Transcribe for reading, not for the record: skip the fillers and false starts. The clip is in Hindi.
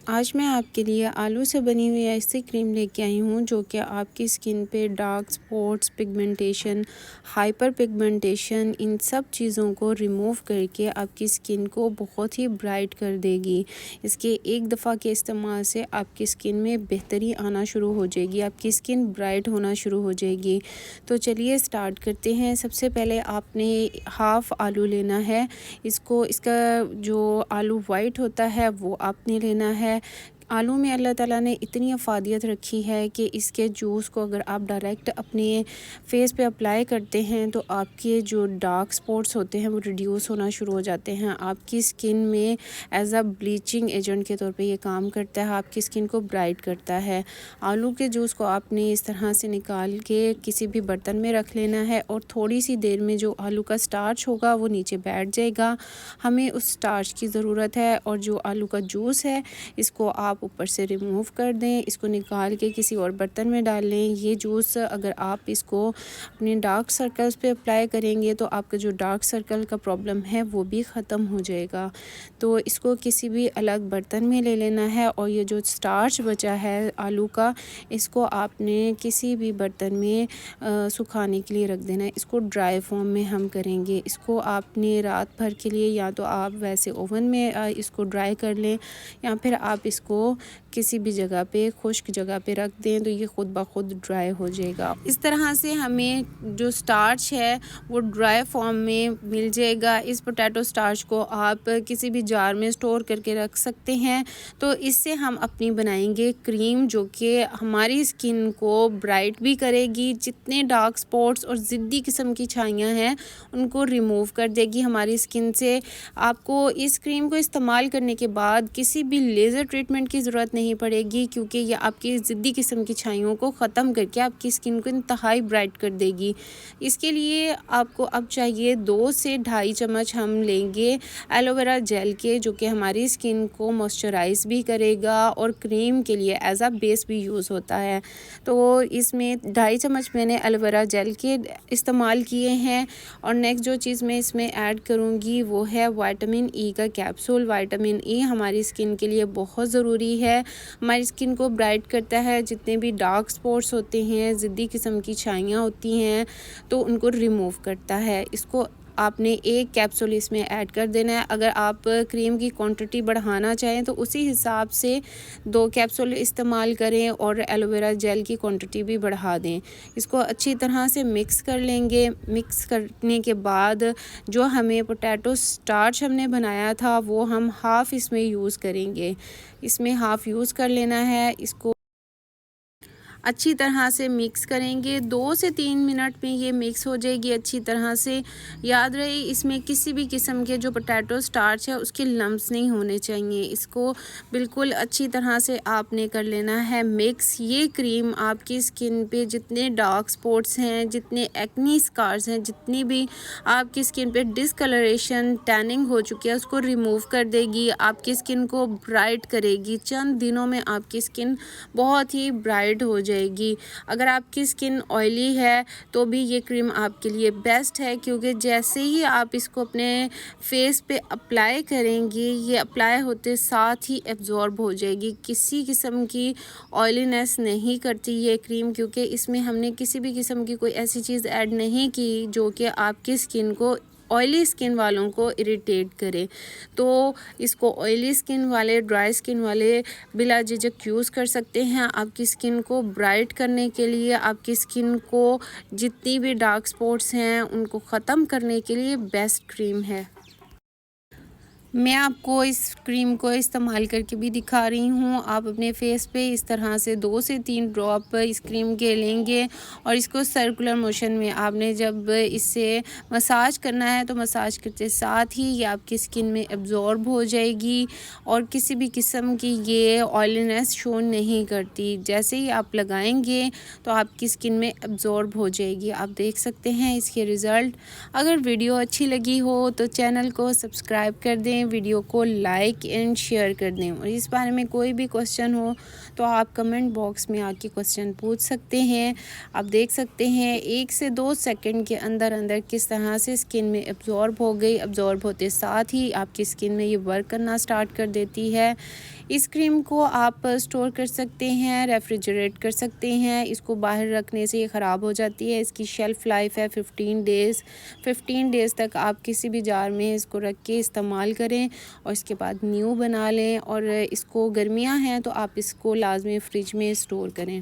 आज मैं आपके लिए आलू से बनी हुई ऐसी क्रीम लेके आई हूँ जो कि आपकी स्किन पे dark spots, pigmentation, hyper pigmentation इन सब चीज़ों को रिमूव करके आपकी स्किन को बहुत ही ब्राइट कर देगी। इसके एक दफ़ा के इस्तेमाल से आपकी स्किन में बेहतरी आना शुरू हो जाएगी, आपकी स्किन ब्राइट होना शुरू हो जाएगी। तो चलिए स्टार्ट करते हैं। सबसे पहले आपने हाफ़ आलू लेना है। इसका जो आलू वाइट होता है वो आपने लेना है। आलू में अल्लाह ताला ने इतनी अफादियत रखी है कि इसके जूस को अगर आप डायरेक्ट अपने फेस पे अप्लाई करते हैं तो आपके जो डार्क स्पॉट्स होते हैं वो रिड्यूस होना शुरू हो जाते हैं। आपकी स्किन में एज अ ब्लीचिंग एजेंट के तौर पे ये काम करता है, आपकी स्किन को ब्राइट करता है। आलू के जूस को आपने इस तरह से निकाल के किसी भी बर्तन में रख लेना है और थोड़ी सी देर में जो आलू का स्टार्च होगा वो नीचे बैठ जाएगा। हमें उस स्टार्च की ज़रूरत है और जो आलू का जूस है इसको आप ऊपर से रिमूव कर दें। इसको निकाल के किसी और बर्तन में डाल लें। ये जूस अगर आप इसको अपने डार्क सर्कल्स पे अप्लाई करेंगे तो आपका जो डार्क सर्कल का प्रॉब्लम है वो भी ख़त्म हो जाएगा। तो इसको किसी भी अलग बर्तन में ले लेना है और ये जो स्टार्च बचा है आलू का, इसको आपने किसी भी बर्तन में सुखाने के लिए रख देना है। इसको ड्राई फॉर्म में हम करेंगे। इसको आपने रात भर के लिए या तो आप वैसे ओवन में इसको ड्राई कर लें या फिर आप इसको किसी भी जगह पे, खुश्क जगह पे रख दें तो ये ख़ुद ब खुद ड्राई हो जाएगा। इस तरह से हमें जो स्टार्च है वो ड्राई फॉर्म में मिल जाएगा। इस पोटैटो स्टार्च को आप किसी भी जार में स्टोर करके रख सकते हैं। तो इससे हम अपनी बनाएंगे क्रीम जो कि हमारी स्किन को ब्राइट भी करेगी, जितने डार्क स्पॉट्स और ज़िद्दी किस्म की छाइयाँ हैं उनको रिमूव कर देगी हमारी स्किन से। आपको इस क्रीम को इस्तेमाल करने के बाद किसी भी लेज़र ट्रीटमेंट की ज़रूरत नहीं पड़ेगी, क्योंकि ये आपकी ज़िद्दी किस्म की छाइयों को ख़त्म करके आपकी स्किन को इंतहाई ब्राइट कर देगी। इसके लिए आपको अब चाहिए 2 से ढाई चम्मच हम लेंगे एलोवेरा जेल के, जो कि हमारी स्किन को मॉइस्चराइज़ भी करेगा और क्रीम के लिए एज अ बेस भी यूज़ होता है। तो इसमें 2.5 चम्मच मैंने एलोवेरा जेल के इस्तेमाल किए हैं। और नेक्स्ट जो चीज़ मैं इसमें ऐड करूँगी वो है विटामिन ई का कैप्सूल। विटामिन ई हमारी स्किन के लिए बहुत ज़रूरी है, हमारी स्किन को ब्राइट करता है। जितने भी डार्क स्पॉट्स होते हैं, ज़िद्दी किस्म की छाइयाँ होती हैं, तो उनको रिमूव करता है। इसको आपने 1 कैप्सूल इसमें ऐड कर देना है। अगर आप क्रीम की क्वांटिटी बढ़ाना चाहें तो उसी हिसाब से 2 कैप्सूल इस्तेमाल करें और एलोवेरा जेल की क्वांटिटी भी बढ़ा दें। इसको अच्छी तरह से मिक्स कर लेंगे। मिक्स करने के बाद जो हमें पोटैटो स्टार्च हमने बनाया था वो हम हाफ़ इसमें यूज़ करेंगे। इसमें हाफ़ यूज़ कर लेना है। इसको अच्छी तरह से मिक्स करेंगे। 2 से 3 मिनट में ये मिक्स हो जाएगी अच्छी तरह से। याद रहे इसमें किसी भी किस्म के जो पोटैटो स्टार्च है उसके लम्स नहीं होने चाहिए। इसको बिल्कुल अच्छी तरह से आपने कर लेना है मिक्स। ये क्रीम आपकी स्किन पे जितने डार्क स्पॉट्स हैं, जितने एक्नी स्कार्स हैं, जितनी भी आपकी स्किन पे डिसकलरेशन, टैनिंग हो चुकी है उसको रिमूव कर देगी, आपकी स्किन को ब्राइट करेगी। चंद दिनों में आपकी स्किन बहुत ही ब्राइट हो जाएगी। अगर आपकी स्किन ऑयली है तो भी ये क्रीम आपके लिए बेस्ट है, क्योंकि जैसे ही आप इसको अपने फेस पे अप्लाई करेंगे ये अप्लाई होते साथ ही एब्जॉर्ब हो जाएगी। किसी किस्म की ऑयलीनेस नहीं करती ये क्रीम, क्योंकि इसमें हमने किसी भी किस्म की कोई ऐसी चीज़ ऐड नहीं की जो कि आपकी स्किन को, ऑयली स्किन वालों को इरिटेट करे। तो इसको ऑयली स्किन वाले, ड्राई स्किन वाले बिला झिझक यूज़ कर सकते हैं। आपकी स्किन को ब्राइट करने के लिए, आपकी स्किन को जितनी भी डार्क स्पॉट्स हैं उनको ख़त्म करने के लिए बेस्ट क्रीम है। मैं आपको इस क्रीम को इस्तेमाल करके भी दिखा रही हूँ। आप अपने फेस पे इस तरह से 2 से 3 ड्रॉप इस क्रीम के लेंगे और इसको सर्कुलर मोशन में आपने जब इससे मसाज करना है तो मसाज करते साथ ही ये आपकी स्किन में एब्जॉर्ब हो जाएगी और किसी भी किस्म की ये ऑयलीनेस शो नहीं करती। जैसे ही आप लगाएंगे तो आपकी स्किन में एब्जॉर्ब हो जाएगी। आप देख सकते हैं इसके रिज़ल्ट। अगर वीडियो अच्छी लगी हो तो चैनल को सब्सक्राइब कर दें, वीडियो को लाइक एंड शेयर कर दें। और इस बारे में कोई भी क्वेश्चन हो तो आप कमेंट बॉक्स में आके क्वेश्चन पूछ सकते हैं। आप देख सकते हैं 1 से 2 सेकंड के अंदर अंदर किस तरह से स्किन में एब्जॉर्ब हो गई। एब्जॉर्ब होते साथ ही आपकी स्किन में ये वर्क करना स्टार्ट कर देती है। इस क्रीम को आप स्टोर कर सकते हैं, रेफ्रिजरेट कर सकते हैं। इसको बाहर रखने से ये ख़राब हो जाती है। इसकी शेल्फ़ लाइफ है 15 डेज़। 15 डेज़ तक आप किसी भी जार में इसको रख के इस्तेमाल करें और इसके बाद न्यू बना लें। और इसको गर्मियाँ हैं तो आप इसको लाजमी फ्रिज में स्टोर करें।